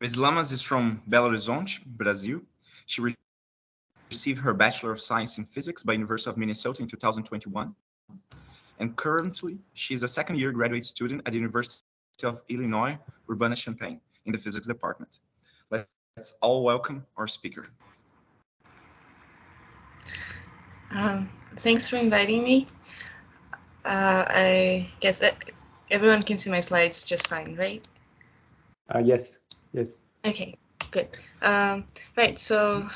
Ms. Lamas is from Belo Horizonte, Brazil. She received her Bachelor of Science in Physics by University of Minnesota in 2021. And currently, she is a second-year graduate student at the University of Illinois, Urbana-Champaign, in the physics department. Let's all welcome our speaker. Thanks for inviting me. I guess everyone can see my slides just fine, right? Yes. Okay, good. Right, so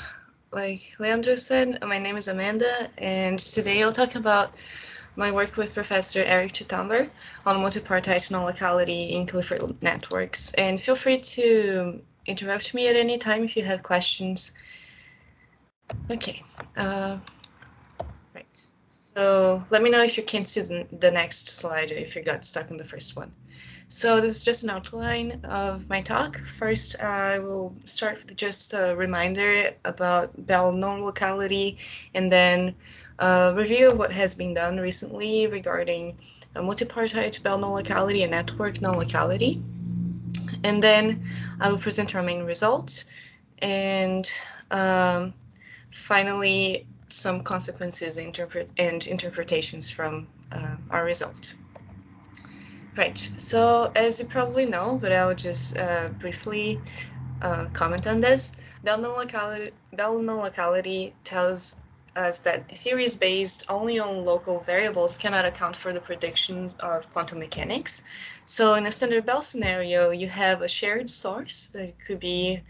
like Leandro said, my name is Amanda, and today I'll talk about my work with Professor Eric Chitamber on multipartite non-locality in Clifford networks. And feel free to interrupt me at any time if you have questions. Okay, right. So let me know if you can't see the next slide or if you got stuck on the first one. So this is just an outline of my talk. First, I will start with just a reminder about Bell non-locality, and then a review of what has been done recently regarding multipartite Bell non-locality and network non-locality. And then I will present our main results, and finally some consequences and interpretations from our result. Right, so as you probably know, but I'll just briefly comment on this, Bell non-locality tells us that theories based only on local variables cannot account for the predictions of quantum mechanics. So in a standard Bell scenario, you have a shared source that could be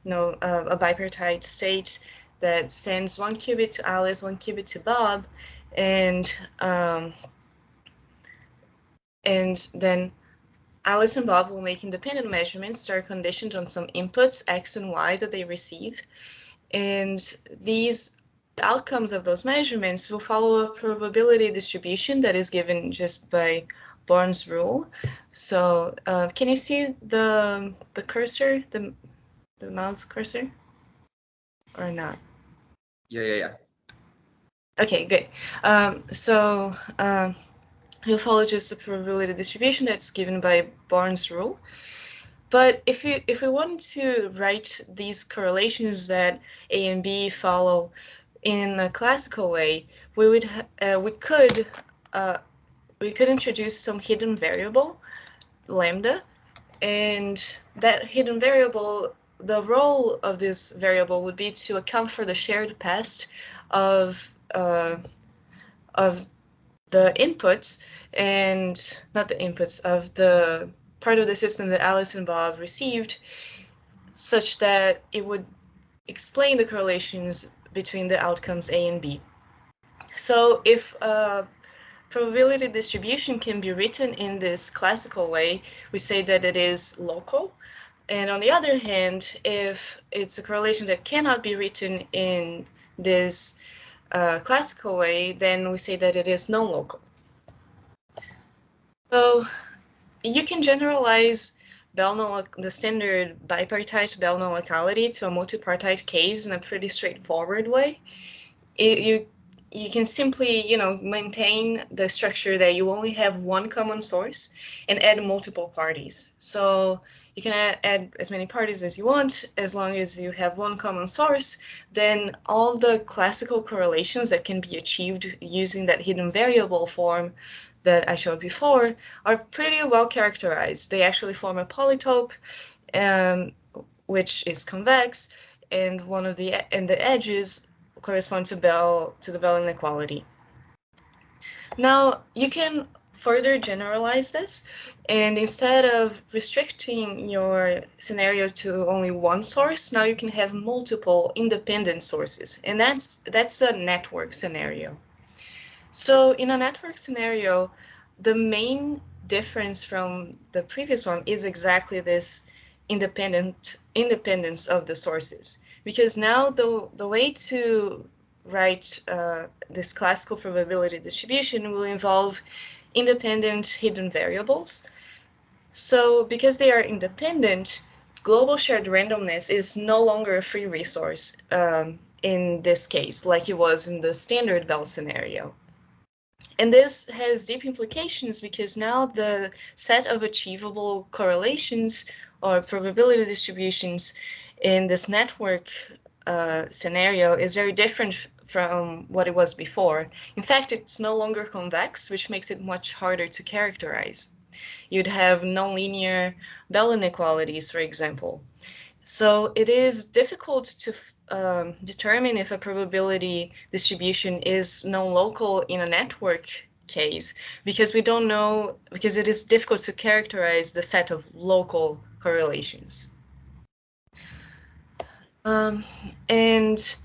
a bipartite state that sends one qubit to Alice, one qubit to Bob, and then Alice and Bob will make independent measurements that are conditioned on some inputs, X and Y, that they receive. And these outcomes of those measurements will follow a probability distribution that is given just by Born's rule. So can you see the cursor, the mouse cursor, or not? Yeah. Okay, good. We'll follow just the probability distribution that's given by Born's rule. But if we want to write these correlations that A and B follow in a classical way, we could introduce some hidden variable, lambda, and that hidden variable, the role of this variable would be to account for the shared past of the inputs, and not the inputs, of the part of the system that Alice and Bob received, such that it would explain the correlations between the outcomes A and B. So if a probability distribution can be written in this classical way, we say that it is local. And on the other hand, if it's a correlation that cannot be written in this classical way, then we say that it is non-local. So you can generalize the standard bipartite Bell non-locality to a multipartite case in a pretty straightforward way. You can simply, maintain the structure that you only have one common source and add multiple parties. So you can add as many parties as you want, as long as you have one common source. Then all the classical correlations that can be achieved using that hidden variable form that I showed before are pretty well characterized. They actually form a polytope, which is convex, and the edges correspond to the Bell inequality. Now you can further generalize this, and instead of restricting your scenario to only one source, now you can have multiple independent sources, and that's a network scenario. So in a network scenario, the main difference from the previous one is exactly this independence of the sources. Because now the way to write this classical probability distribution will involve independent hidden variables. So because they are independent, global shared randomness is no longer a free resource in this case, like it was in the standard Bell scenario. And this has deep implications because now the set of achievable correlations or probability distributions in this network scenario is very different from what it was before. In fact, it's no longer convex, which makes it much harder to characterize. You'd have nonlinear Bell inequalities, for example. So it is difficult to determine if a probability distribution is non-local in a network case because we don't know, because it is difficult to characterize the set of local correlations. And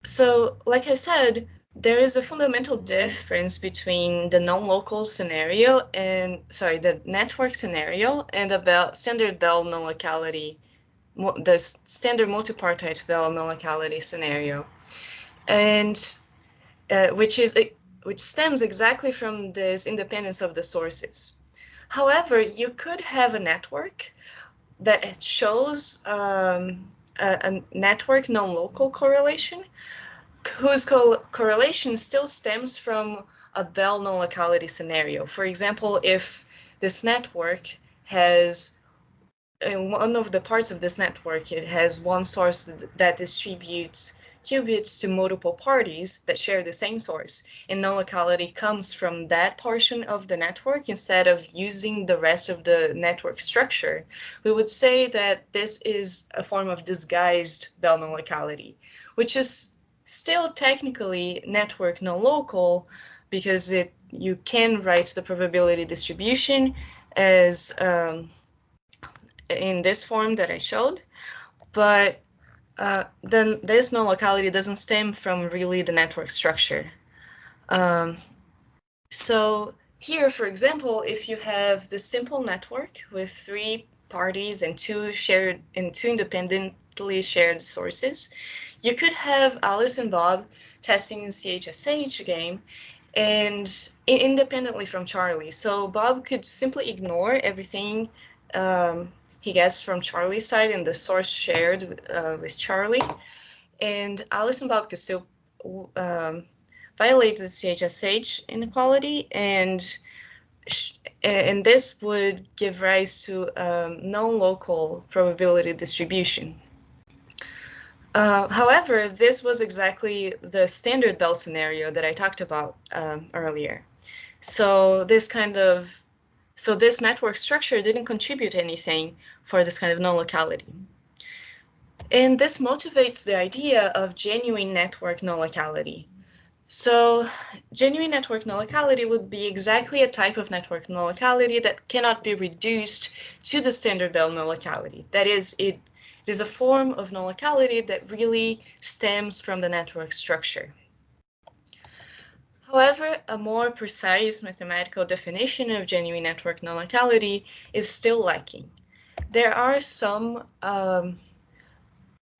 so, like I said, there is a fundamental difference between the non-local scenario and, the network scenario and about standard Bell non-locality, the standard multipartite Bell non-locality scenario, and which stems exactly from this independence of the sources. However, you could have a network that shows a network non-local correlation whose correlation still stems from a Bell non-locality scenario. For example, if this network has, in one of the parts of this network, it has one source that distributes qubits to multiple parties that share the same source, and non-locality comes from that portion of the network instead of using the rest of the network structure, we would say that this is a form of disguised Bell non-locality, which is still technically network non-local because you can write the probability distribution as in this form that I showed, but then this non-locality doesn't stem from really the network structure. So here, for example, if you have this simple network with 3 parties and two independently shared sources, you could have Alice and Bob testing the CHSH game and independently from Charlie. So Bob could simply ignore everything he gets from Charlie's side and the source shared with Charlie, and Alice and Bob could still violate the CHSH inequality, and this would give rise to non-local probability distribution. However, this was exactly the standard Bell scenario that I talked about earlier. So this network structure didn't contribute anything for this kind of non-locality. And this motivates the idea of genuine network non-locality. So genuine network non-locality would be exactly a type of network non-locality that cannot be reduced to the standard Bell non-locality. That is, it is a form of non-locality that really stems from the network structure. However, a more precise mathematical definition of genuine network non-locality is still lacking. There are some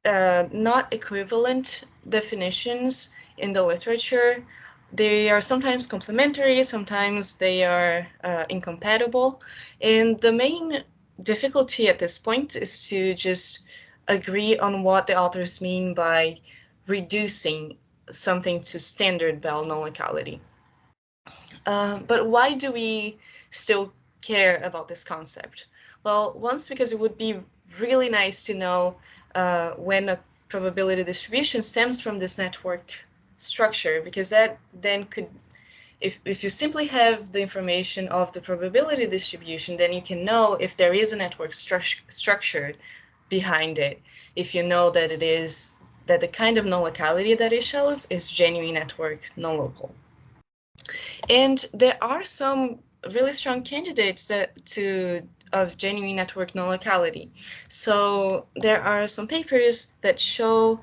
not equivalent definitions in the literature. They are sometimes complementary, sometimes they are incompatible. And the main difficulty at this point is to just agree on what the authors mean by reducing something to standard Bell non-locality. But why do we still care about this concept? Well, once because it would be really nice to know when a probability distribution stems from this network structure, because that then could, if you simply have the information of the probability distribution, then you can know if there is a network structure behind it. If you know that that the kind of non-locality that it shows is genuine network non-local. And there are some really strong candidates of genuine network non-locality. So there are some papers that show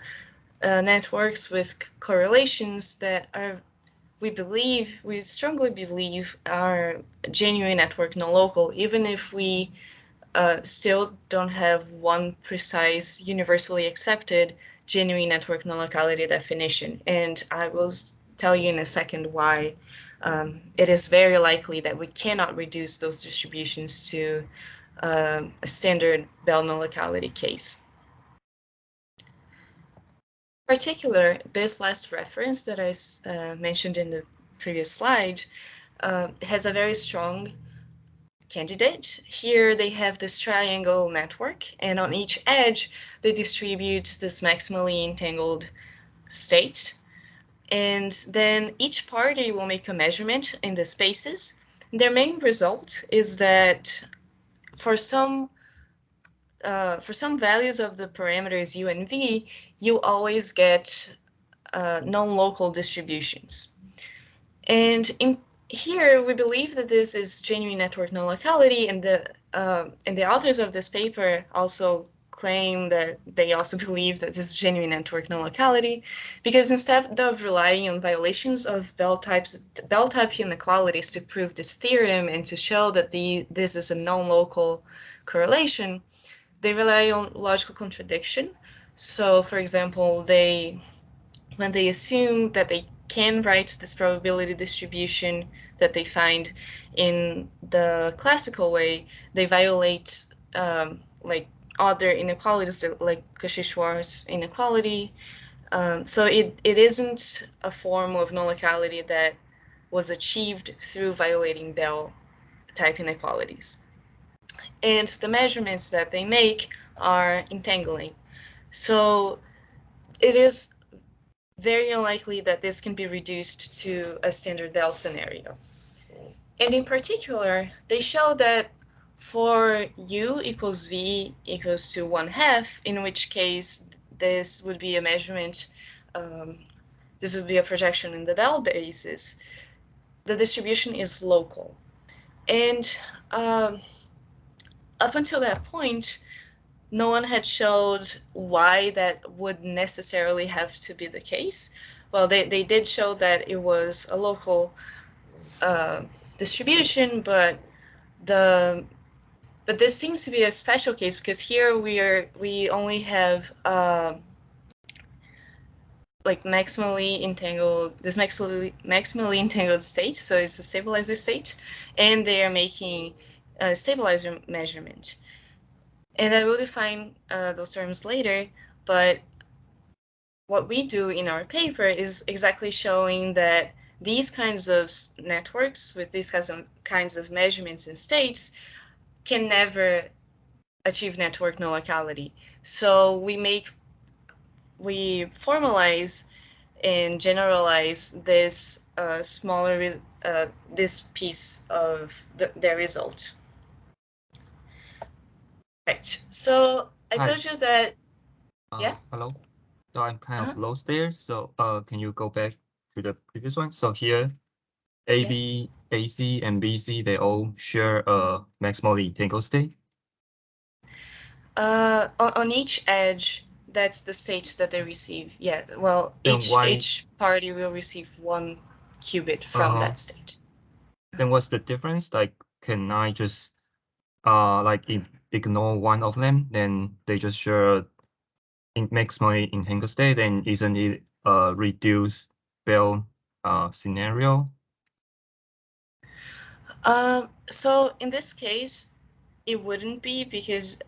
networks with correlations that we strongly believe are genuine network non-local, even if we still don't have one precise, universally accepted genuine network non-locality definition. And I will tell you in a second why it is very likely that we cannot reduce those distributions to a standard Bell non-locality case. In particular, this last reference that I mentioned in the previous slide, has a very strong candidate. Here they have this triangle network, and on each edge they distribute this maximally entangled state. And then each party will make a measurement in the spaces. Their main result is that for some values of the parameters u and v, you always get non-local distributions. And in here, we believe that this is genuine network non-locality, and the authors of this paper also claim that they also believe that this is genuine network non-locality, because instead of relying on violations of bell type inequalities to prove this theorem and to show that this is a non-local correlation, they rely on logical contradiction. So, for example, when they assume that they can write this probability distribution that they find in the classical way, they violate like other inequalities, like Cauchy-Schwarz inequality. So it isn't a form of non-locality that was achieved through violating Bell type inequalities. And the measurements that they make are entangling. So it is very unlikely that this can be reduced to a standard Bell scenario. And in particular, they show that for u equals v equals to 1/2, in which case this would be a measurement, this would be a projection in the Bell basis, the distribution is local. And up until that point, no one had showed why that would necessarily have to be the case. Well, they did show that it was a local distribution, but this seems to be a special case, because here we only have like maximally entangled state, so it's a stabilizer state, and they are making a stabilizer measurement. And I will define those terms later, but what we do in our paper is exactly showing that these kinds of networks with these kinds of measurements and states can never achieve network non-locality. So we formalize and generalize this this piece of their result. Right. So I told you that. Yeah. Hello. So I'm kind of lost there. So can you go back to the previous one? So here, AB, AC, and BC, they all share a maximally entangled state. On each edge, that's the state that they receive. Yeah. Well, each party will receive 1 qubit from that state. Then what's the difference? Like, can I just like ignore one of them? Then they just share maximally entangled state. Then isn't it a reduced Bell scenario? So in this case, it wouldn't be, because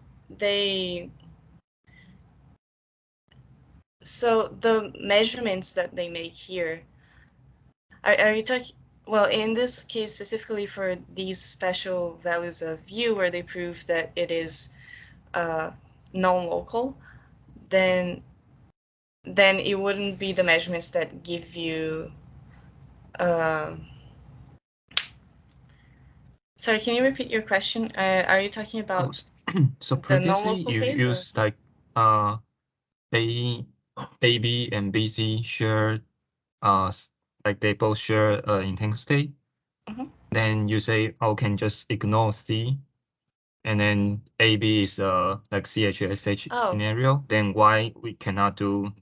so the measurements that they make here, are you talking, well, in this case specifically for these special values of u, where they prove that it is non-local, then it wouldn't be the measurements that give you sorry, can you repeat your question? Are you talking about so previously you used like AB and BC share like they both share entangled state. Then you say, oh, can just ignore C, and then AB is like CHSH scenario. Then why we cannot do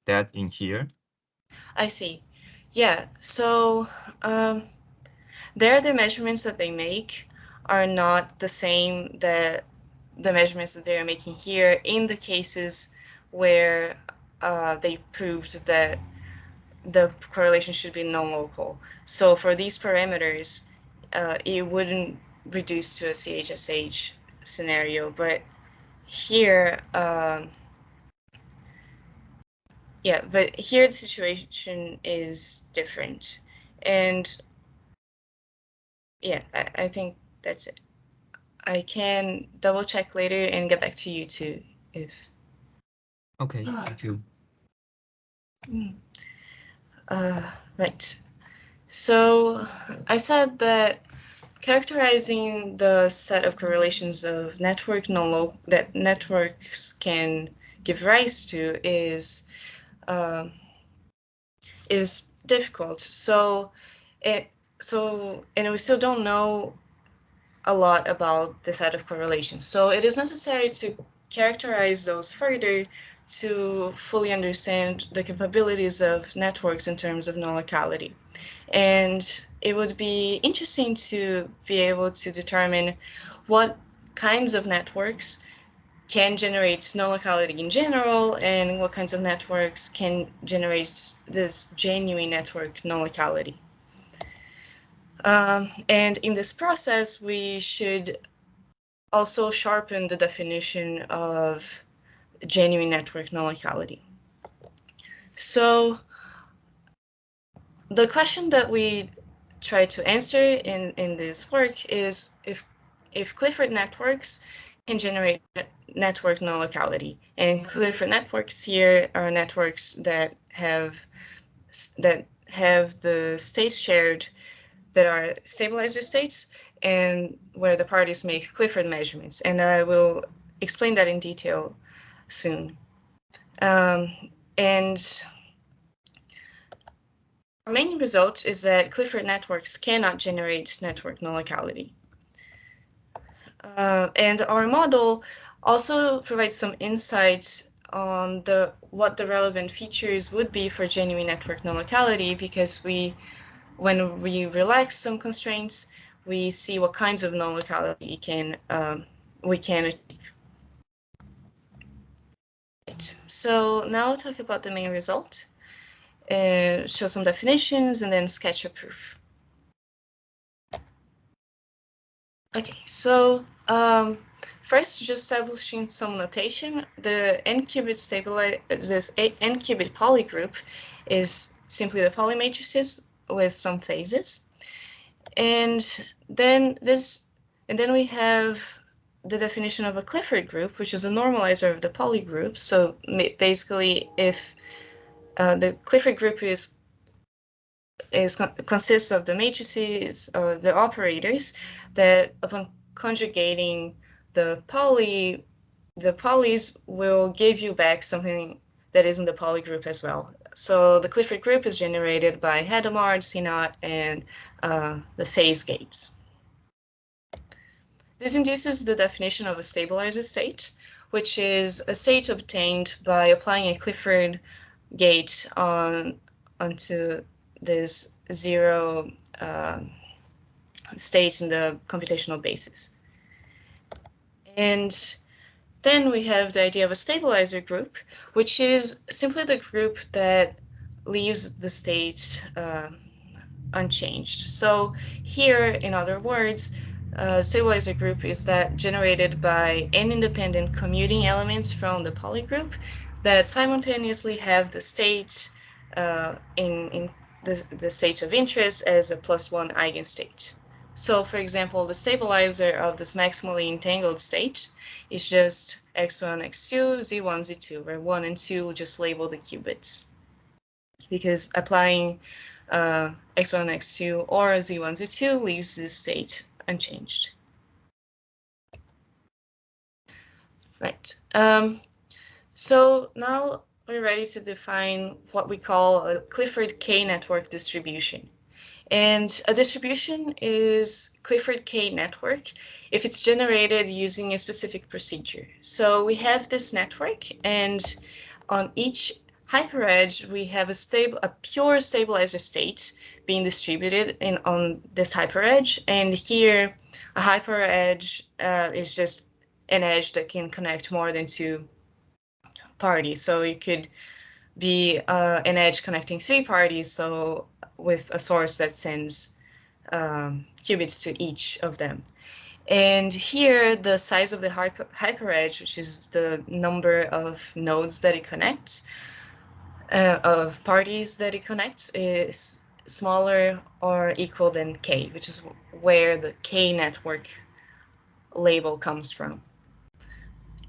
that in here? I see. Yeah. So the measurements that they make are not the same that the measurements that they are making here in the cases where they proved that the correlation should be non-local. So for these parameters, it wouldn't reduce to a CHSH scenario, but here, yeah, but here the situation is different. And yeah, I think that's it. I can double check later and get back to you too if. Okay, thank you. Right. So I said that characterizing the set of correlations of network that networks can give rise to is difficult. And we still don't know a lot about the set of correlations. So it is necessary to characterize those further to fully understand the capabilities of networks in terms of non-locality. And it would be interesting to be able to determine what kinds of networks can generate non-locality in general, and what kinds of networks can generate this genuine network non-locality. And in this process, we should also sharpen the definition of genuine network non-locality. So the question that we try to answer in this work is if Clifford networks can generate network non-locality. And Clifford networks here are networks that have the states shared that are stabilizer states and where the parties make Clifford measurements. And I will explain that in detail soon. And our main result is that Clifford networks cannot generate network non-locality. And our model also provides some insight on what the relevant features would be for genuine network non-locality, because when we relax some constraints, we see what kinds of non-locality we can achieve. Right. So now I'll talk about the main result, show some definitions, and then sketch a proof. Okay, so first, just establishing some notation. The n-qubit this n-qubit polygroup is simply the Pauli matrices with some phases, and then we have the definition of a Clifford group, which is a normalizer of the Pauli group. So basically, if the Clifford group consists of the matrices, the operators, that upon conjugating the polys will give you back something that is in the Pauli group as well. So the Clifford group is generated by Hadamard, CNOT, and the phase gates. This induces the definition of a stabilizer state, which is a state obtained by applying a Clifford gate onto this zero state in the computational basis. And then we have the idea of a stabilizer group, which is simply the group that leaves the state unchanged. So here, in other words, stabilizer group is that generated by n independent commuting elements from the Pauli group that simultaneously have the state in the state of interest as a +1 eigenstate. So, for example, the stabilizer of this maximally entangled state is just x1, x2, z1, z2, where 1 and 2 just label the qubits. Because applying x1, x2, or z1, z2 leaves this state unchanged. Right. So now we're ready to define what we call a Clifford K-network distribution. And a distribution is Clifford K-network if it's generated using a specific procedure. So we have this network, and on each hyperedge, we have a pure stabilizer state being distributed on this hyperedge. And here, a hyperedge is just an edge that can connect more than two parties. So it could be an edge connecting 3 parties, so with a source that sends qubits to each of them. And here, the size of the hyperedge, which is the number of nodes that it connects, of parties that it connects, is smaller or equal than K, which is where the K network label comes from.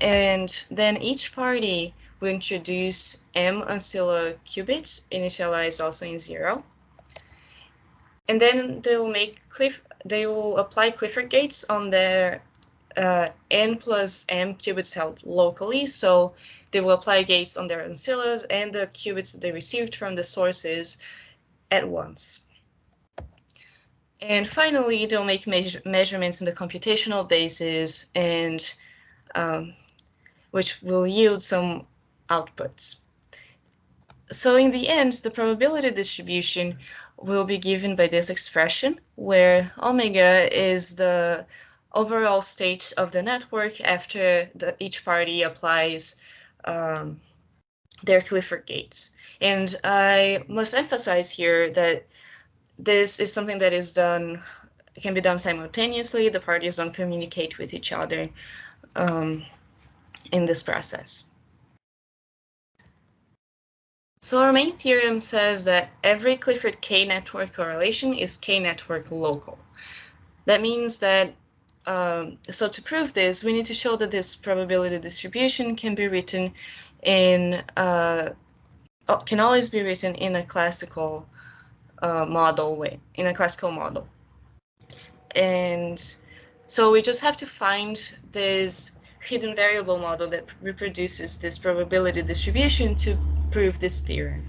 And then each party will introduce M ancilla qubits, initialized also in 0. And then they will apply Clifford gates on their N plus M qubits held locally. So they will apply gates on their ancillas and the qubits that they received from the sources at once. And finally, they'll make measurements in the computational basis, and which will yield some outputs. So in the end, the probability distribution will be given by this expression, where omega is the overall state of the network after each party applies their Clifford gates. And I must emphasize here that this is something that is done, can be done simultaneously. The parties don't communicate with each other in this process. So our main theorem says that every Clifford K-network correlation is K-network local. That means that, so to prove this, we need to show that this probability distribution can be written in, can always be written in a classical model way, in a classical model. And so we just have to find this hidden variable model that reproduces this probability distribution to prove this theorem.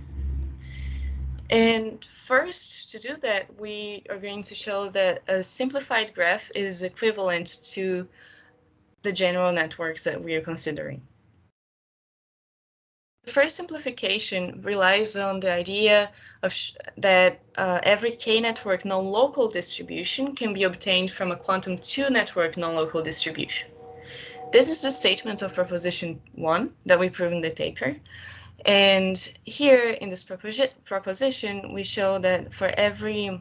And first, to do that, we are going to show that a simplified graph is equivalent to the general networks that we are considering. The first simplification relies on the idea of that every K-network non-local distribution can be obtained from a quantum 2 network non-local distribution. This is the statement of proposition 1 that we prove in the paper. And here in this proposition, we show that for every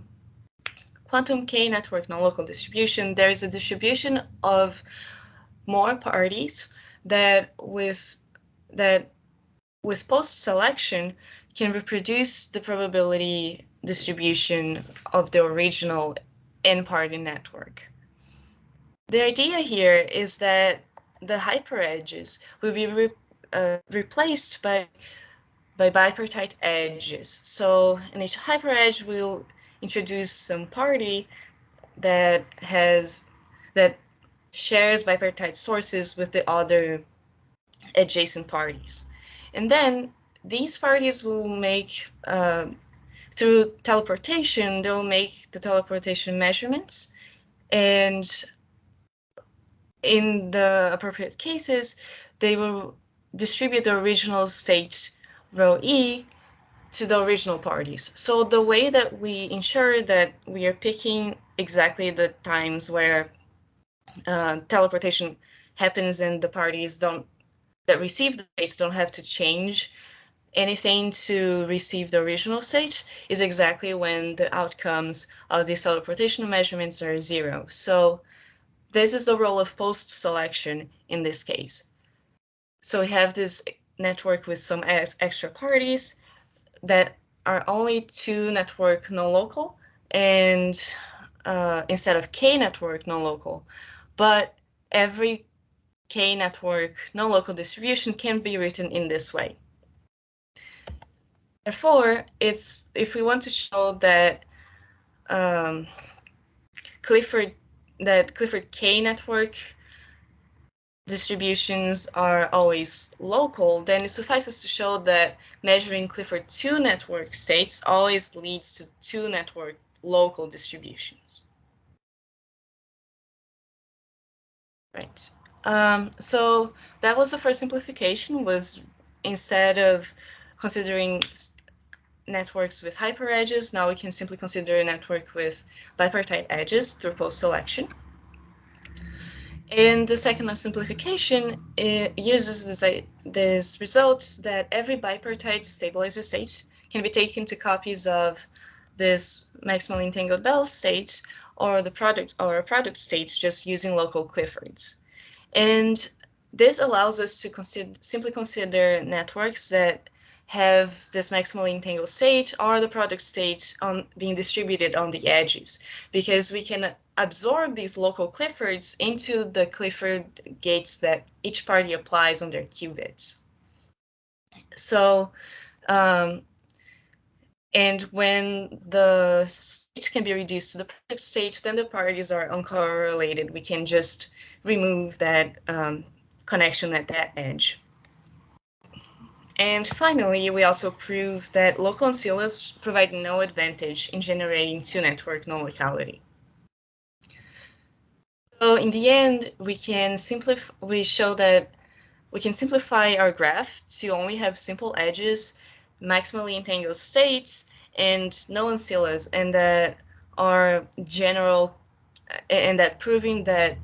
quantum K-network non-local distribution, there is a distribution of more parties that with post-selection can reproduce the probability distribution of the original n-party network. The idea here is that the hyperedges will be replaced by bipartite edges. So in each hyperedge, we'll introduce some party that shares bipartite sources with the other adjacent parties. And then these parties will make, through teleportation, they'll make the teleportation measurements. And in the appropriate cases, they will distribute the original state rho E to the original parties. So the way that we ensure that we are picking exactly the times where teleportation happens and the parties that receive the states don't have to change anything to receive the original state is exactly when the outcomes of these teleportation measurements are 0. So this is the role of post-selection in this case. So we have this network with some extra parties that are only 2 network non-local and instead of K-network non-local, but every K-network non-local distribution can be written in this way. Therefore, if we want to show that Clifford K-network distributions are always local, then it suffices to show that measuring Clifford 2 network states always leads to 2 network local distributions. Right. So that was the first simplification, was instead of considering networks with hyperedges, now we can simply consider a network with bipartite edges through post-selection. And the second simplification uses this result that every bipartite stabilizer state can be taken to copies of this maximally entangled Bell state or a product state just using local Cliffords. And this allows us to simply consider networks that have this maximally entangled state or the product state being distributed on the edges, because we can absorb these local Cliffords into the Clifford gates that each party applies on their qubits. So, and when the state can be reduced to the product state, then the parties are uncorrelated. We can just remove that connection at that edge. And finally, we also prove that local ancillaries provide no advantage in generating two-network non-locality. So in the end, we show that we can simplify our graph to only have simple edges, maximally entangled states, and no ancillaries, and that are general, and that proving that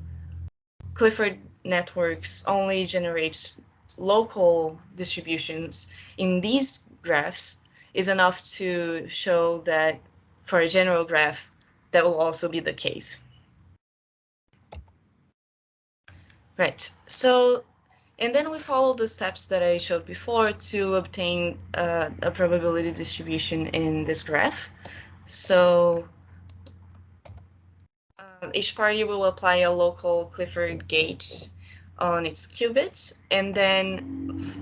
Clifford networks only generate local distributions in these graphs is enough to show that for a general graph, that will also be the case. Right, so, and then we follow the steps that I showed before to obtain a probability distribution in this graph. So each party will apply a local Clifford gate on its qubits, and then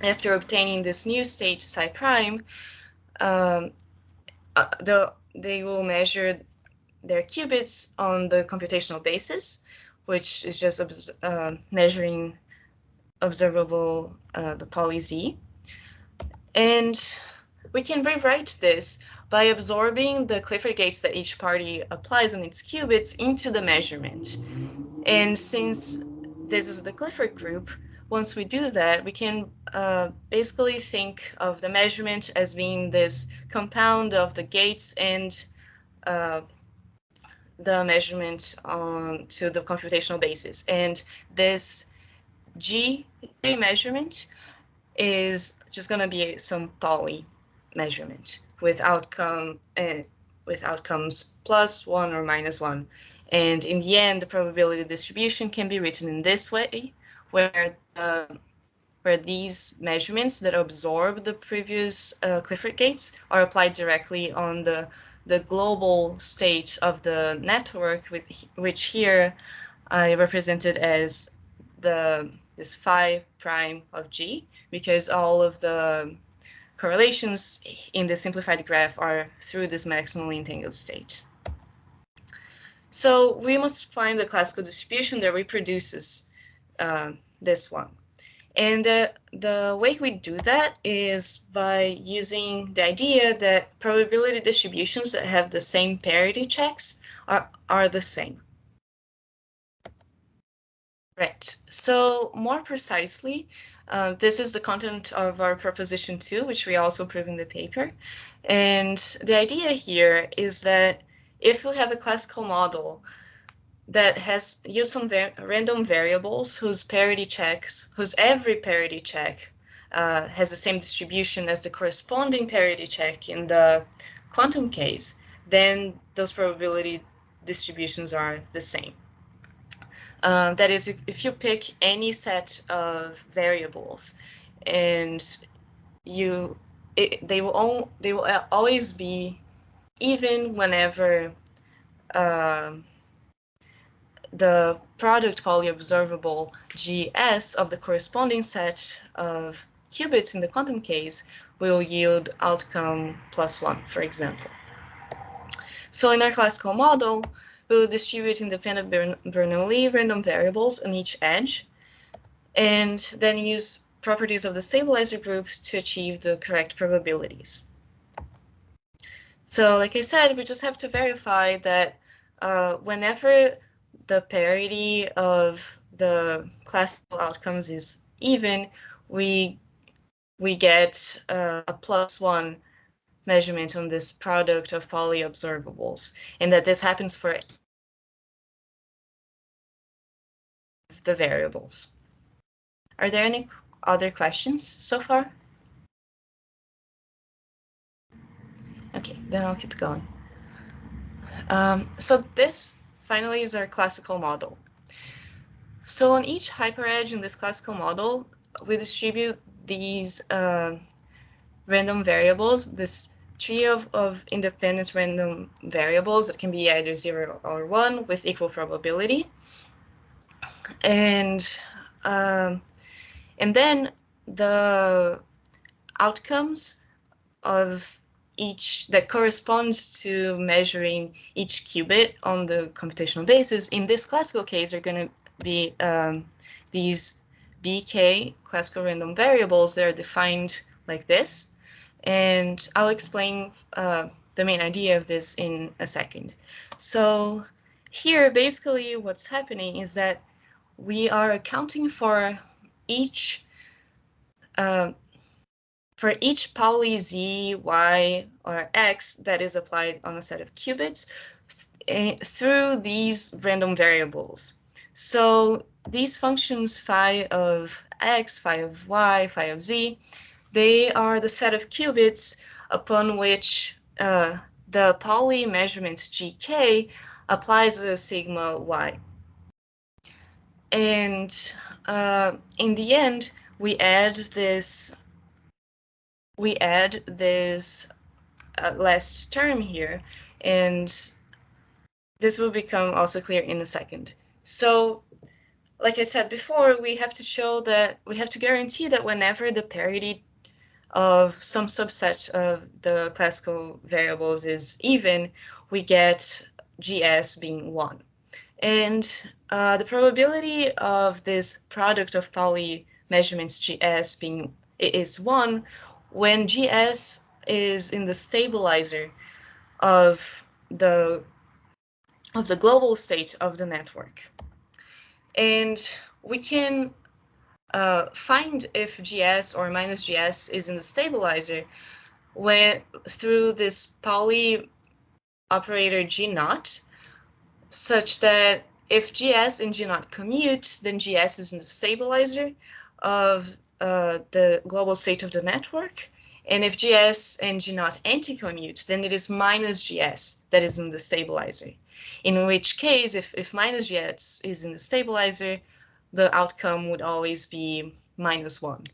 after obtaining this new state psi prime, they will measure their qubits on the computational basis, which is just measuring observable the poly Z. And we can rewrite this by absorbing the Clifford gates that each party applies on its qubits into the measurement. And since this is the Clifford group, once we do that, we can basically think of the measurement as being this compound of the gates and the measurement to the computational basis. And this G measurement is just going to be some poly measurement with outcomes +1 or -1. And in the end, the probability distribution can be written in this way, where these measurements that absorb the previous Clifford gates are applied directly on the global state of the network, which here I represented as this phi prime of G, because all of the correlations in the simplified graph are through this maximally entangled state. So we must find the classical distribution that reproduces this one. And the way we do that is by using the idea that probability distributions that have the same parity checks are the same. Right, so more precisely, this is the content of our proposition 2, which we also prove in the paper. And the idea here is that if we have a classical model that has used some random variables whose every parity check has the same distribution as the corresponding parity check in the quantum case, then those probability distributions are the same. That is, if you pick any set of variables, and they will always be even whenever the product poly observable GS of the corresponding set of qubits in the quantum case will yield outcome +1, for example. So in our classical model, we will distribute independent Bernoulli random variables on each edge, and then use properties of the stabilizer group to achieve the correct probabilities. So like I said, we just have to verify that whenever the parity of the classical outcomes is even, we get a +1 measurement on this product of poly observables, and that this happens for the variables. Are there any other questions so far? Okay, then I'll keep going. So this finally is our classical model. So on each hyperedge in this classical model, we distribute these random variables, this tree of independent random variables that can be either 0 or 1 with equal probability. And then the outcomes of each that corresponds to measuring each qubit on the computational basis in this classical case are going to be these BK classical random variables that are defined like this. And I'll explain the main idea of this in a second. So here, basically what's happening is that we are accounting for each Pauli z, y, or x that is applied on a set of qubits through these random variables. So these functions phi of x, phi of y, phi of z, they are the set of qubits upon which the Pauli measurement gk applies a sigma y. And in the end, we add this last term here, and this will become also clear in a second. So, like I said before, we have to show that we have to guarantee that whenever the parity of some subset of the classical variables is even, we get GS being 1. And the probability of this product of Pauli measurements GS is 1 when GS is in the stabilizer of the global state of the network. And we can find if GS or minus GS is in the stabilizer through this Pauli operator G0, such that if GS and G0 commute, then GS is in the stabilizer of the global state of the network. And if GS and G0 anti-commute, then it is minus GS that is in the stabilizer. In which case, if minus GS is in the stabilizer, the outcome would always be -1.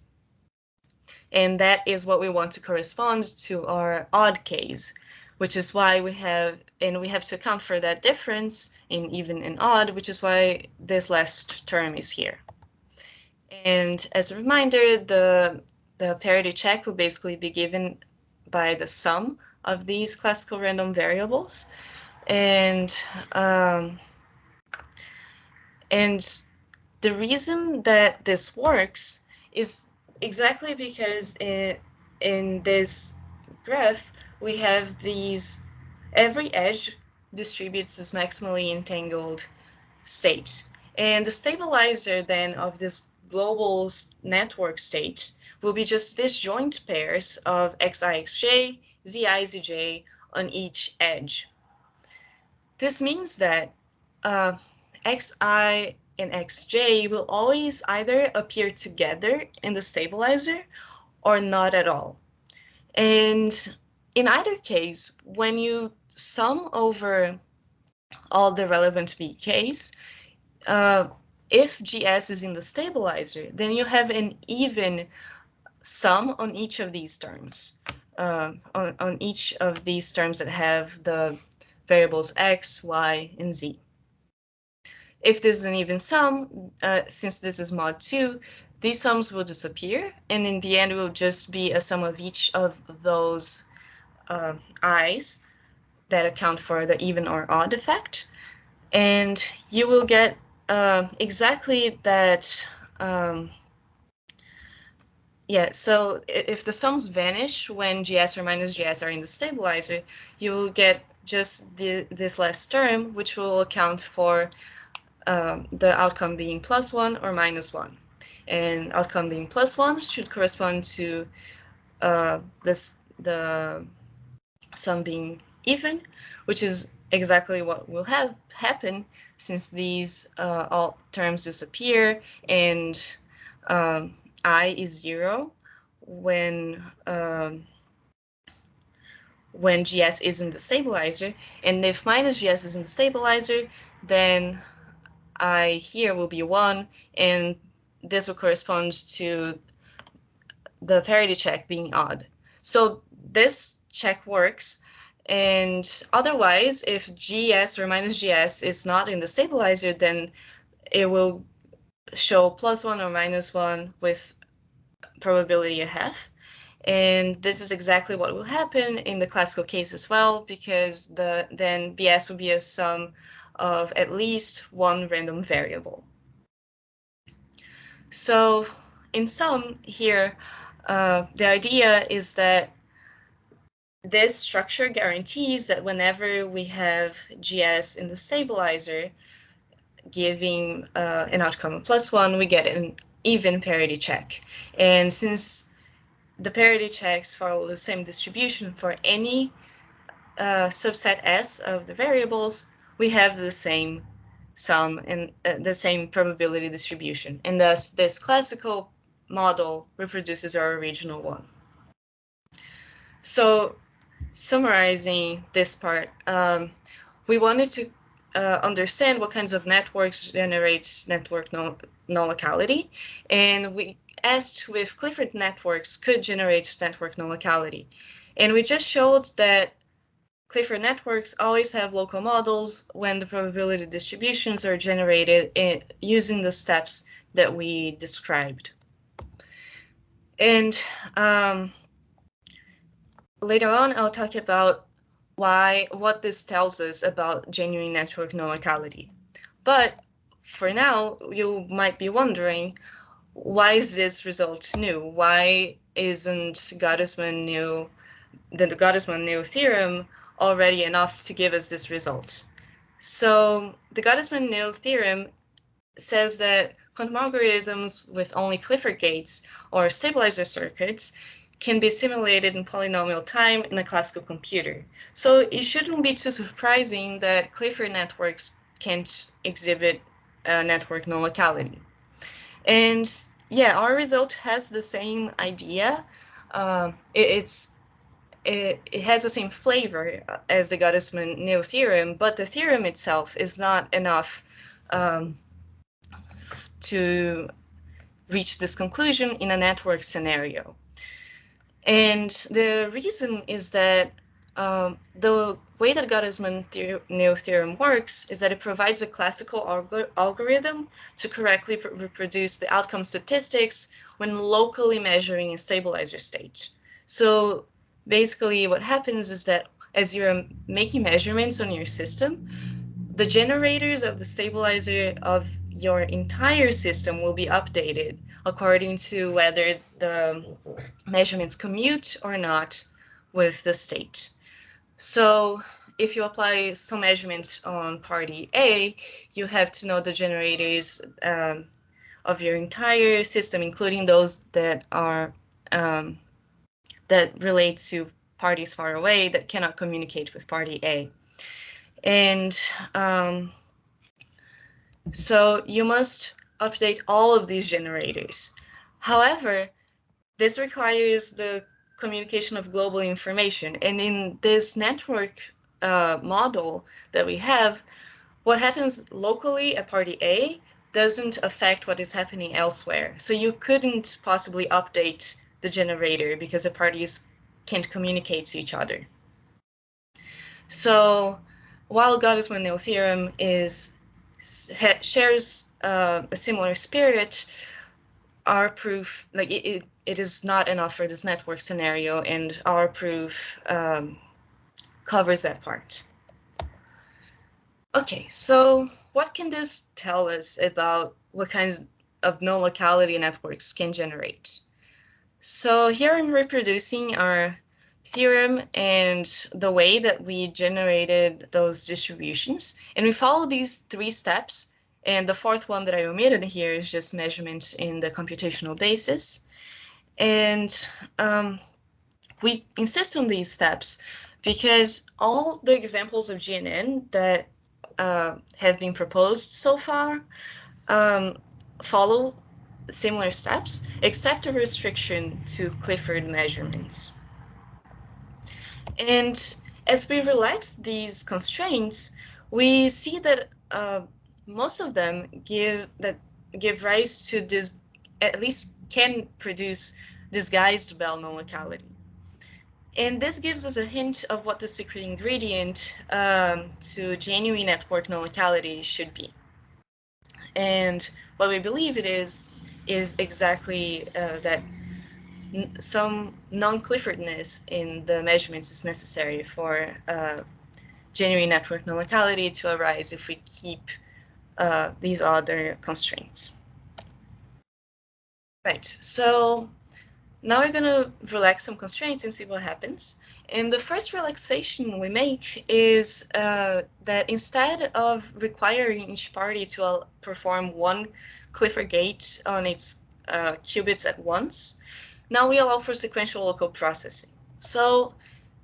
And that is what we want to correspond to our odd case, which is why we have to account for that difference in even and odd, which is why this last term is here. And as a reminder, the parity check will basically be given by the sum of these classical random variables. And the reason that this works is exactly because in this graph, we have every edge distributes this maximally entangled state. And the stabilizer then of this global network state will be just disjoint pairs of xi, xj, zi, zj on each edge. This means that xi and xj will always either appear together in the stabilizer or not at all. And in either case, when you sum over all the relevant BKs, if GS is in the stabilizer, then you have an even sum on each of these terms, on each of these terms that have the variables x, y, and z. If this is an even sum, since this is mod 2, these sums will disappear, and in the end, it will just be a sum of each of those i's that account for the even or odd effect, and you will get exactly that. So if the sums vanish when GS or minus GS are in the stabilizer, you will get just this last term, which will account for the outcome being +1 or -1. And outcome being +1 should correspond to the sum being even, which is exactly what will happen since these all terms disappear and I is 0 when GS is in the stabilizer, and if minus GS is in the stabilizer, then I here will be 1, and this would correspond to the parity check being odd. So this check works, and otherwise, if GS or minus GS is not in the stabilizer, then it will show +1 or -1 with probability a half. And this is exactly what will happen in the classical case as well, because then BS would be a sum of at least one random variable. So in sum here, the idea is that this structure guarantees that whenever we have GS in the stabilizer, giving an outcome of +1, we get an even parity check. And since the parity checks follow the same distribution for any subset S of the variables, we have the same sum and the same probability distribution. And thus, this classical model reproduces our original one. So, summarizing this part, we wanted to understand what kinds of networks generate network non-locality, and we asked if Clifford networks could generate network non-locality. And we just showed that Clifford networks always have local models when the probability distributions are generated using the steps that we described. And later on, I'll talk about what this tells us about genuine network non-locality. But for now, you might be wondering, why is this result new? Why isn't the Gottesman-New theorem already enough to give us this result? So the Gottesman-New theorem says that quantum algorithms with only Clifford gates or stabilizer circuits can be simulated in polynomial time in a classical computer. So it shouldn't be too surprising that Clifford networks can't exhibit network non-locality. And yeah, our result has the same idea. It has the same flavor as the Gottesman-New theorem, but the theorem itself is not enough to reach this conclusion in a network scenario. And the reason is that the way that Gottesman-New theorem works is that it provides a classical algorithm to correctly reproduce the outcome statistics when locally measuring a stabilizer state. So basically what happens is that as you're making measurements on your system, the generators of the stabilizer of your entire system will be updated according to whether the measurements commute or not with the state. So if you apply some measurements on party A, you have to know the generators of your entire system, including those that are that relate to parties far away that cannot communicate with party A. And so you must update all of these generators. However, this requires the communication of global information. And in this network model that we have, what happens locally at party A doesn't affect what is happening elsewhere. So you couldn't possibly update the generator because the parties can't communicate to each other. So while Gottesman-New theorem shares a similar spirit, our proof, like it is not enough for this network scenario, and our proof covers that part. Okay, so what can this tell us about what kinds of non-locality networks can generate? So here I'm reproducing our theorem and the way that we generated those distributions. And we follow these 3 steps. And the 4th one that I omitted here is just measurement in the computational basis. And we insist on these steps because all the examples of GNN that have been proposed so far follow similar steps, except a restriction to Clifford measurements. And as we relax these constraints, we see that most of them give rise to at least can produce disguised Bell non-locality. And this gives us a hint of what the secret ingredient to genuine network non-locality should be. And what we believe it is exactly that some non-Cliffordness in the measurements is necessary for genuine network non-locality to arise if we keep these other constraints. Right, so now we're going to relax some constraints and see what happens. And the first relaxation we make is that instead of requiring each party to perform one Clifford gate on its qubits at once, now we allow for sequential local processing. So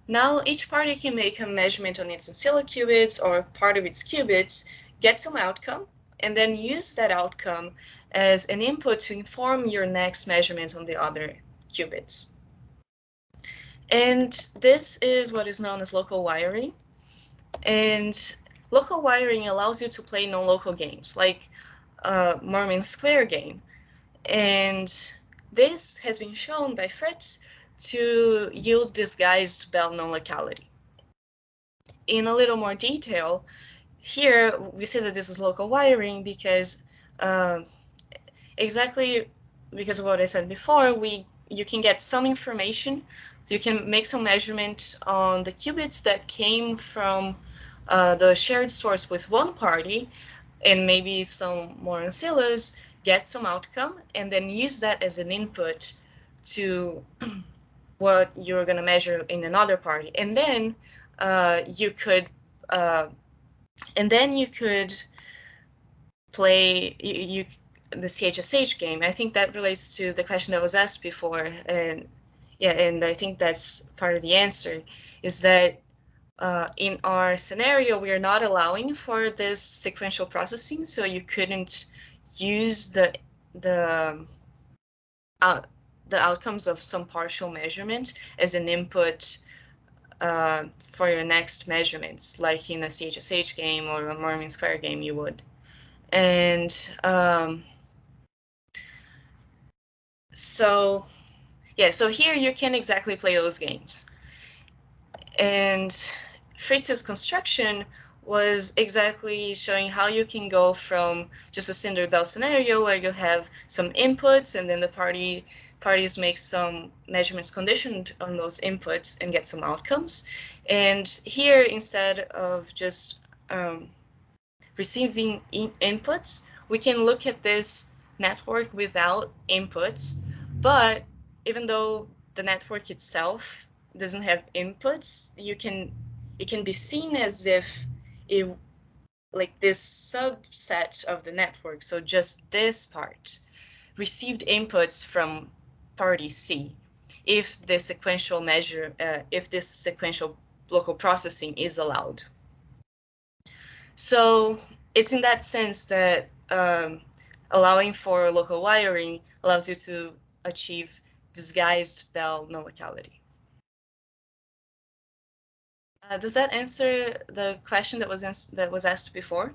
now each party can make a measurement on its ancilla qubits or part of its qubits, get some outcome, and then use that outcome as an input to inform your next measurement on the other qubits. And this is what is known as local wiring. And local wiring allows you to play non-local games, like Mormon Square game. And this has been shown by Fritz to yield disguised Bell non-locality. In a little more detail, here we see that this is local wiring because exactly because of what I said before, you can get some information, you can make some measurement on the qubits that came from the shared source with one party, and maybe some more ancillas, get some outcome, and then use that as an input to what you're going to measure in another party. And then you could play the CHSH game. I think that relates to the question that was asked before, and yeah, and I think that's part of the answer, is that in our scenario, we are not allowing for this sequential processing, so you couldn't use the outcomes of some partial measurement as an input for your next measurements, like in a CHSH game or a Mormon Square game you would. And so here you can exactly play those games. And Fritz's construction was exactly showing how you can go from just a Cinder Bell scenario where you have some inputs and then the parties make some measurements conditioned on those inputs and get some outcomes. And here, instead of just receiving inputs, we can look at this network without inputs, but even though the network itself doesn't have inputs, it can be seen as if like this subset of the network, so just this part, received inputs from party C if this sequential local processing is allowed. So it's in that sense that allowing for local wiring allows you to achieve disguised Bell non-locality. Does that answer the question that was asked before?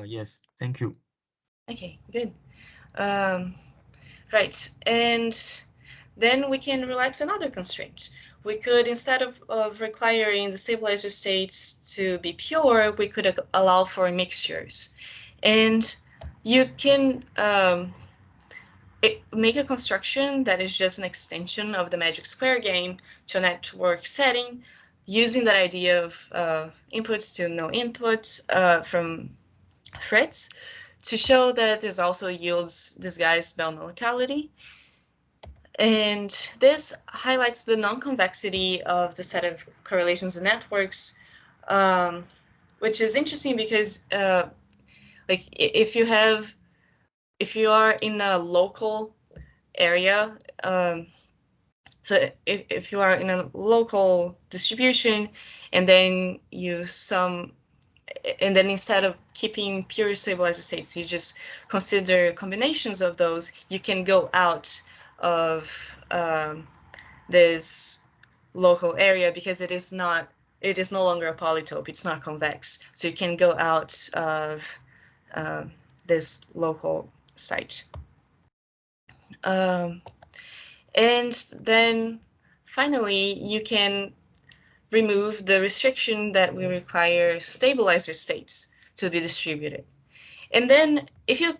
Yes, thank you. Okay, good. Right, and then we can relax another constraint. We could, instead of requiring the stabilizer states to be pure, we could allow for mixtures. And you can make a construction that is just an extension of the Magic Square game to a network setting, using that idea of inputs to no inputs from Fritz, to show that this also yields disguised Bell non-locality. And this highlights the non-convexity of the set of correlations and networks, which is interesting because like if you are in a local area, so if you are in a local distribution and then and then instead of keeping pure stabilizer states, you just consider combinations of those, you can go out of this local area because it is no longer a polytope, it's not convex. So you can go out of this local site. And then finally, you can remove the restriction that we require stabilizer states to be distributed. And then if you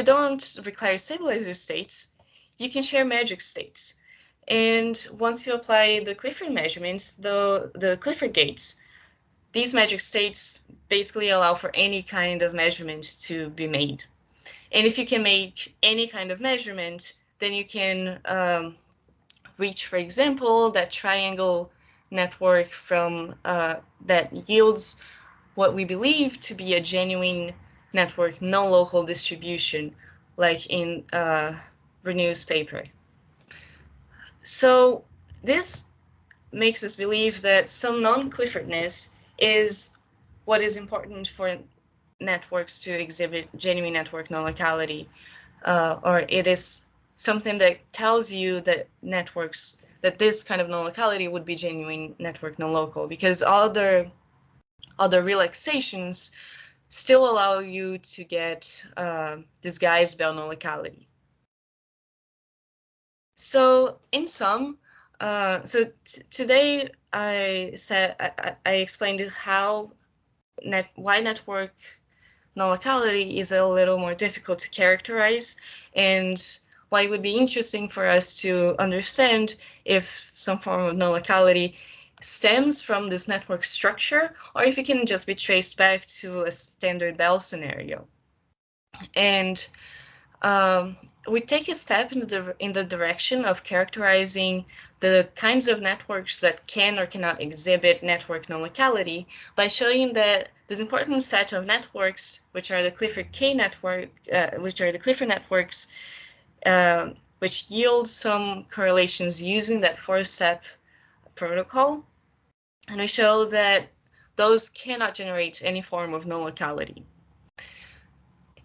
don't require stabilizer states, you can share magic states. And once you apply the Clifford measurements, the Clifford gates, these magic states basically allow for any kind of measurement to be made. And if you can make any kind of measurement, then you can reach, for example, that triangle network from that yields what we believe to be a genuine network non-local distribution, like in Renew's paper. So this makes us believe that some non-Cliffordness is what is important for networks to exhibit genuine network non-locality, or it is something that tells you that networks, that this kind of non-locality would be genuine network non-local, because other relaxations still allow you to get disguised Bell non-locality. So in sum, today I explained how why network non-locality is a little more difficult to characterize, and why it would be interesting for us to understand if some form of non-locality stems from this network structure, or if it can just be traced back to a standard Bell scenario. And we take a step in the direction of characterizing the kinds of networks that can or cannot exhibit network non-locality by showing that this important set of networks, which are the Clifford K network, which are the Clifford networks, which yield some correlations using that 4-step protocol, and we show that those cannot generate any form of non-locality.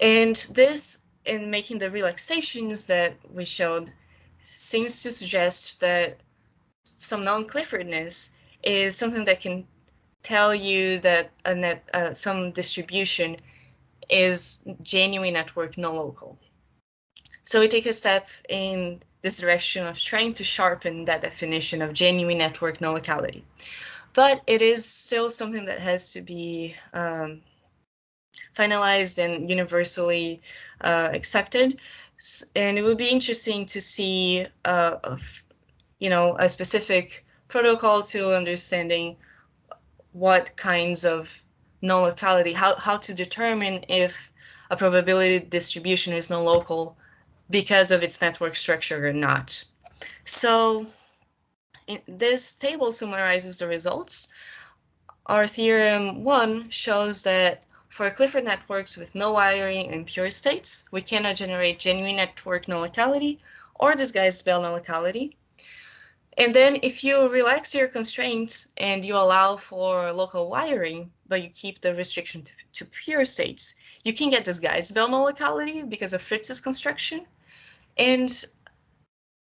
And this, in making the relaxations that we showed, seems to suggest that some non-Cliffordness is something that can tell you that some distribution is genuine network non-local. So we take a step in this direction of trying to sharpen that definition of genuine network non-locality. But it is still something that has to be finalized and universally accepted. And it would be interesting to see, a specific protocol to understanding what kinds of non-locality, how to determine if a probability distribution is non-local because of its network structure or not. So this table summarizes the results. Our theorem 1 shows that for Clifford networks with no wiring and pure states, we cannot generate genuine network non-locality or disguised Bell non-locality. And then if you relax your constraints and you allow for local wiring, but you keep the restriction to pure states, you can get disguised Bell non-locality because of Fritz's construction. And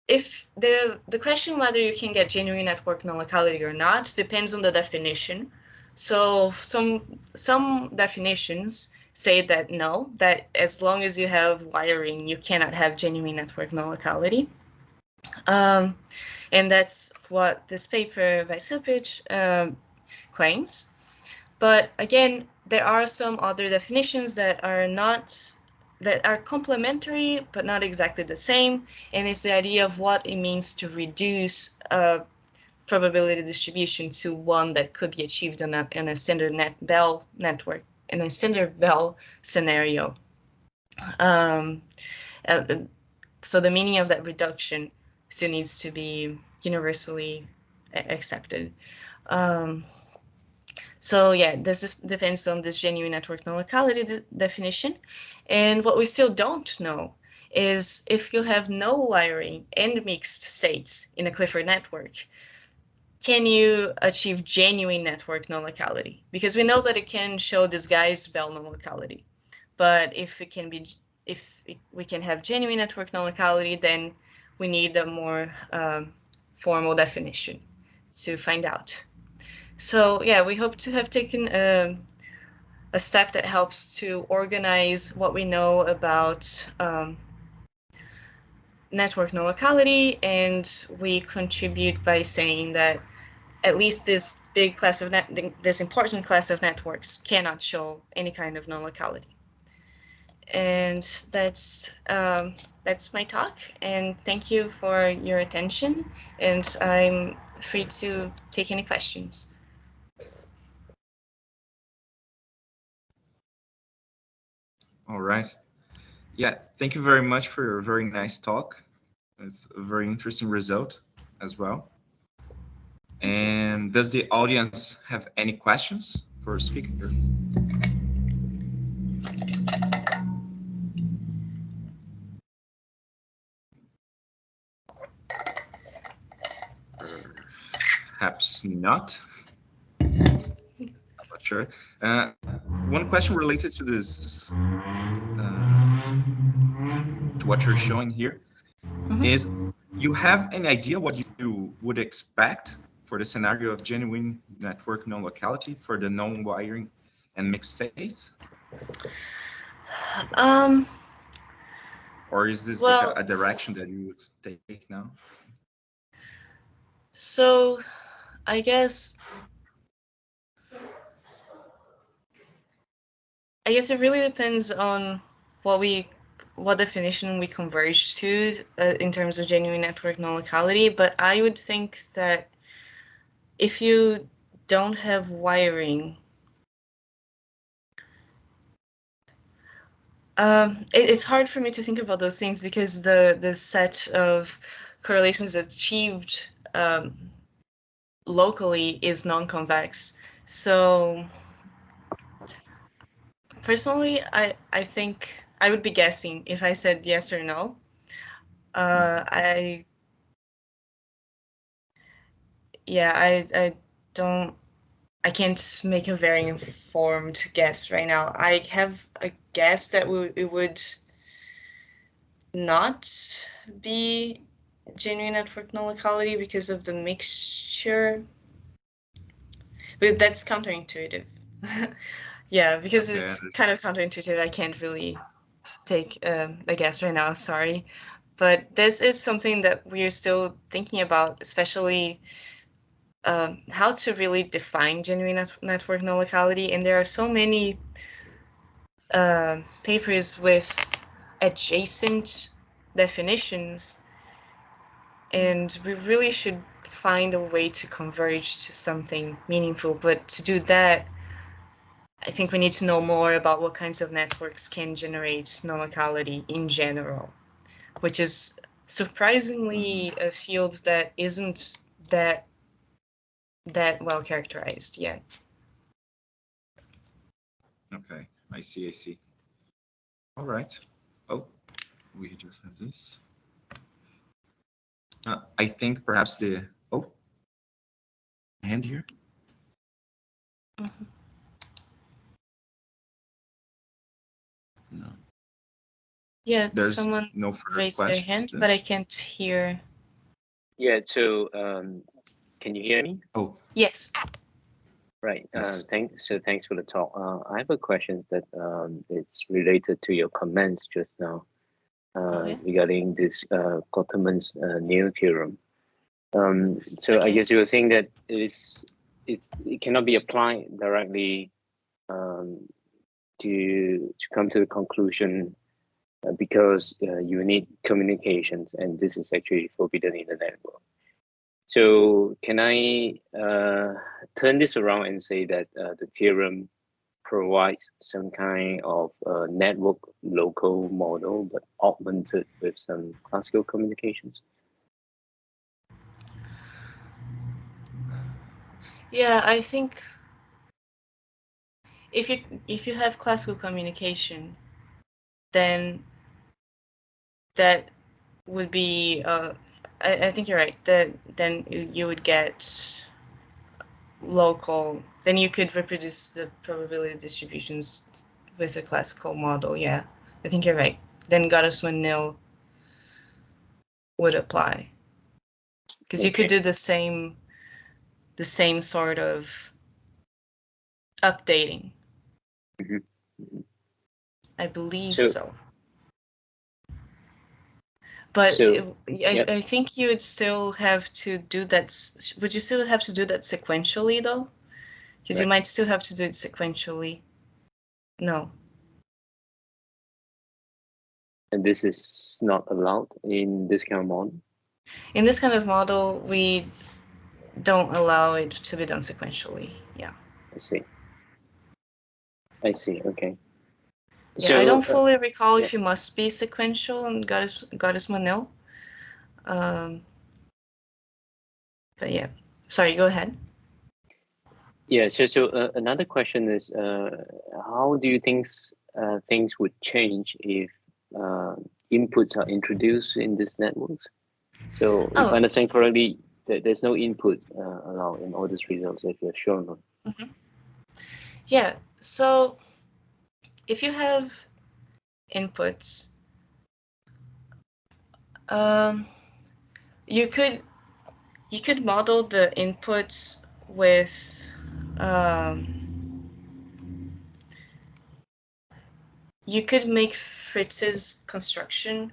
if the question whether you can get genuine network non-locality or not depends on the definition. So some definitions say that no, that as long as you have wiring, you cannot have genuine network non-locality. And that's what this paper by Supich claims. But again, there are some other definitions that are complementary, but not exactly the same. And it's the idea of what it means to reduce probability distribution to one that could be achieved in a standard Bell network, in a standard Bell scenario. So the meaning of that reduction still needs to be universally accepted. So yeah, this depends on this genuine network non-locality definition. And what we still don't know is if you have no wiring and mixed states in a Clifford network, can you achieve genuine network non-locality? Because we know that it can show disguised Bell non-locality, but if we can have genuine network non-locality, then we need a more formal definition to find out. So yeah, we hope to have taken a step that helps to organize what we know about network non-locality, and we contribute by saying that at least this big class of this important class of networks cannot show any kind of non-locality. And that's my talk, and thank you for your attention, and I'm free to take any questions. All right. Yeah, thank you very much for your very nice talk. It's a very interesting result as well. And does the audience have any questions for a speaker? Perhaps not. I'm not sure. One question related to this, to what you're showing here, is you have an idea what you would expect for the scenario of genuine network non-locality for the non-wiring and mixed states? Or is this like a direction that you would take now? So I guess it really depends on what definition we converge to in terms of genuine network non-locality, but I would think that if you don't have wiring, it's hard for me to think about those things because the set of correlations achieved locally is non-convex. So personally, I think I would be guessing if I said yes or no. I can't make a very informed guess right now. I have a guess that it would not be genuine network non-locality because of the mixture. But that's counterintuitive. Yeah, because it's kind of counterintuitive. I can't really take a guess right now, sorry. But this is something that we're still thinking about, especially how to really define genuine network non-locality. And there are so many papers with adjacent definitions, and we really should find a way to converge to something meaningful. But to do that, I think we need to know more about what kinds of networks can generate non-locality in general, which is surprisingly a field that isn't that well characterized yet. Okay, I see. All right. Oh, we just have this. I think perhaps hand here. Mm-hmm. No. Yeah, There's someone no further raised their hand, then. but I can't hear. Yeah, so can you hear me? Oh. Yes. Right. Yes. Thanks for the talk. I have a question that it's related to your comments just now regarding this Gottman's Nail theorem. I guess you were saying that it cannot be applied directly to come to the conclusion because you need communications, and this is actually forbidden in the network. So can I turn this around and say that the theorem provides some kind of network local model, but augmented with some classical communications? Yeah, I think if you have classical communication, then that would be I think you're right, that then you would get local, then you could reproduce the probability distributions with a classical model. Yeah, I think you're right. Then Gottman nil would apply because you could do the same sort of updating. I believe so. But I think you would still have to do that. Would you still have to do that sequentially, though? Because you might still have to do it sequentially. No. And this is not allowed in this kind of model? In this kind of model, we don't allow it to be done sequentially. Yeah. I see. I see. Okay. Yeah, so, I don't fully recall if you must be sequential in Goddess Monel. But yeah, sorry, go ahead. Yeah, so another question is, how do you think things would change if inputs are introduced in these networks? So if I understand correctly, there's no input allowed in all these results if you're shown on. Yeah, so if you have inputs, you could model the inputs with you could make Fritz's construction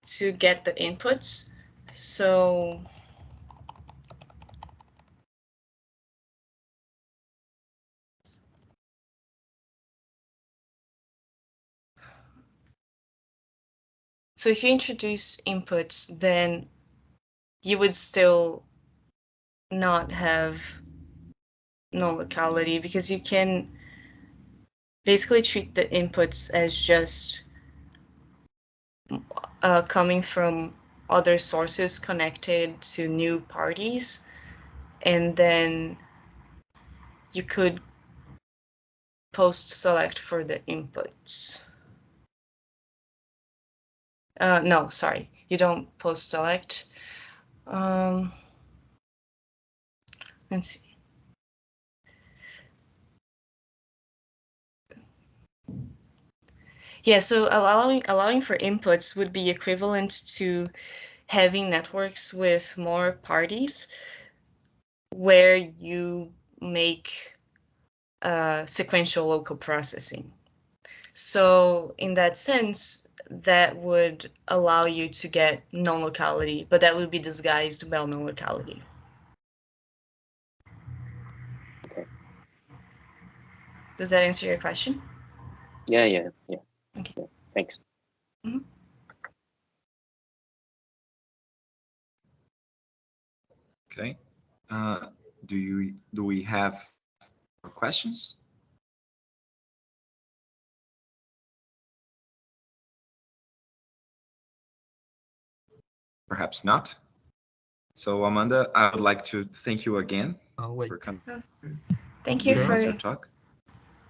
to get the inputs. So if you introduce inputs, then you would still not have non-locality, because you can basically treat the inputs as just coming from other sources connected to new parties, and then you could post-select for the inputs. No, sorry, you don't post-select. Let's see. Yeah, so allowing for inputs would be equivalent to having networks with more parties where you make sequential local processing. So in that sense, that would allow you to get non-locality, but that would be disguised by non-locality. Okay. Does that answer your question? Yeah. Okay. Yeah, thanks. Mm-hmm. Okay. Do we have questions? Perhaps not. So Amanda, I would like to thank you again for coming. Thank you for your talk.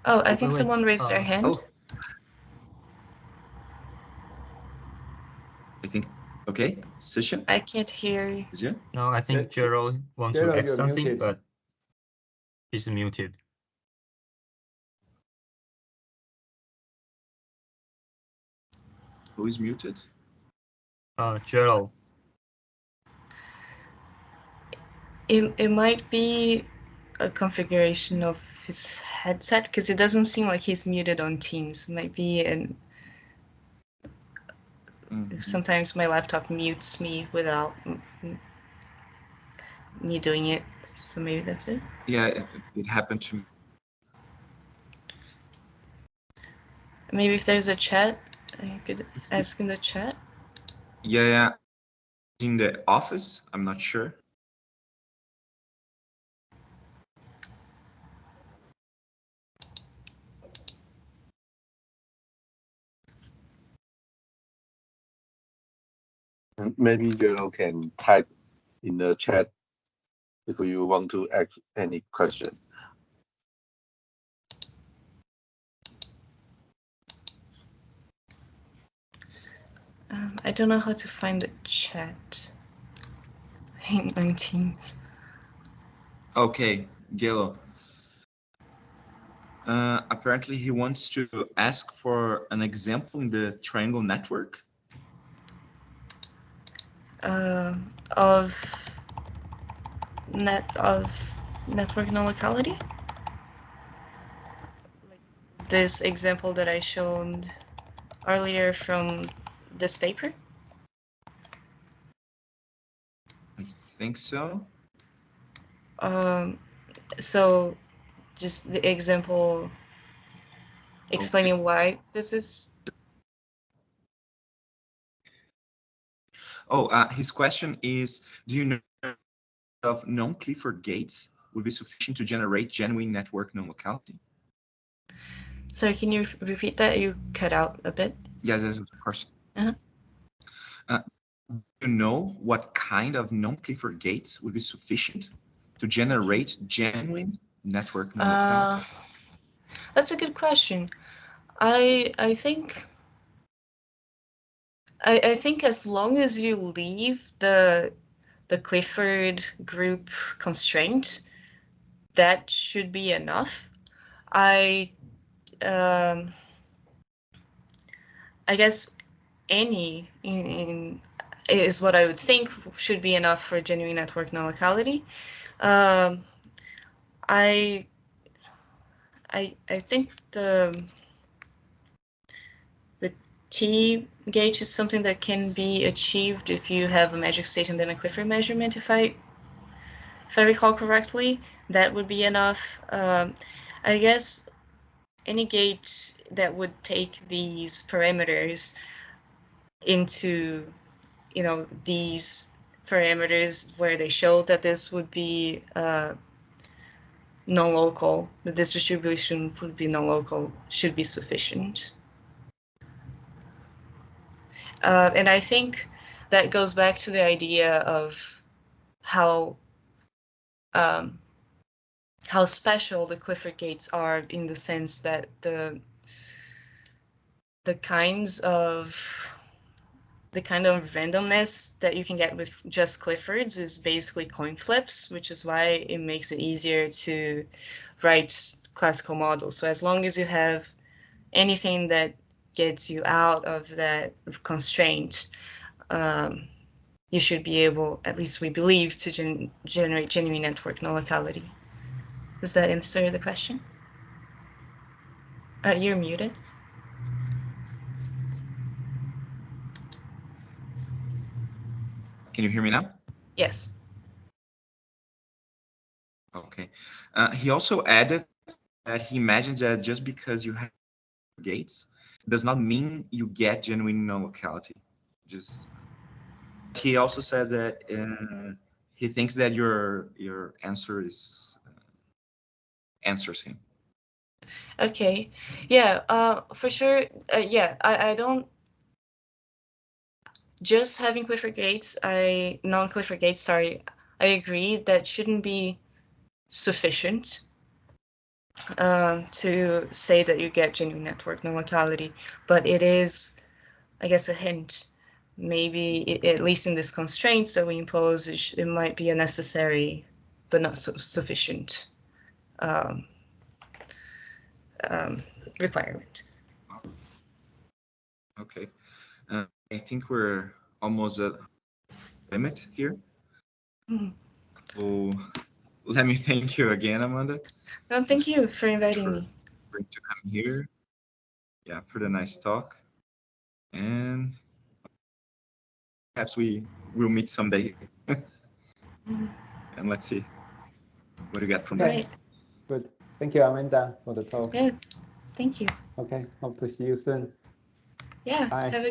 Oh, I think someone raised their hand. Oh. I think, okay, Sishan? I can't hear you. Is it? No, I think Gerald wants to add something, muted. but he's muted. Who is muted? Gerald. It might be a configuration of his headset, because it doesn't seem like he's muted on Teams. It might be an sometimes my laptop mutes me without me doing it, so maybe that's it. Yeah, it happened to me. Maybe if there's a chat, I could ask in the chat. Yeah. In the office, I'm not sure. Maybe Gerald can type in the chat if you want to ask any question. I don't know how to find the chat in Teams. Okay, Gelo. Apparently he wants to ask for an example in the triangle network. Of network non-locality? Like this example that I showed earlier from this paper? I think so. So just the example explaining why this is. Oh, his question is, do you know of non-Clifford gates would be sufficient to generate genuine network non-locality? Sorry, can you repeat that? You cut out a bit. Yes, of course. Uh-huh. Do you know what kind of non-Clifford gates would be sufficient to generate genuine network non-locality? That's a good question. I think as long as you leave the Clifford group constraint, that should be enough. I guess any is what I would think should be enough for genuine network non-locality. I think the T gauge is something that can be achieved if you have a magic state and then a Clifford measurement. If I recall correctly, that would be enough. I guess any gate that would take these parameters into, these parameters where they show that this would be non-local, that this distribution would be non-local, should be sufficient. And I think that goes back to the idea of how special the Clifford gates are, in the sense that the kind of randomness that you can get with just Cliffords is basically coin flips, which is why it makes it easier to write classical models. So as long as you have anything that gets you out of that constraint, you should be able, at least we believe, to generate genuine network non-locality. Does that answer the question? You're muted. Can you hear me now? Yes. Okay. He also added that he imagines that just because you have gates does not mean you get genuine non-locality. He also said that he thinks that your answer is answers him. Okay. Yeah. For sure. Yeah. I don't. Just having Clifford gates, non-Clifford gates. Sorry. I agree that shouldn't be sufficient to say that you get genuine network non-locality, but it is, I guess, a hint. Maybe at least in these constraints that we impose, it might be a necessary but not sufficient requirement. Okay. I think we're almost at limit here. Mm-hmm. So let me thank you again, Amanda. No, thank you for inviting me. To come here. Yeah, for the nice talk. And perhaps we will meet someday. And let's see what you get from there. Right. Good. Thank you, Amanda, for the talk. Yeah, thank you. Okay, hope to see you soon. Yeah, Bye. have a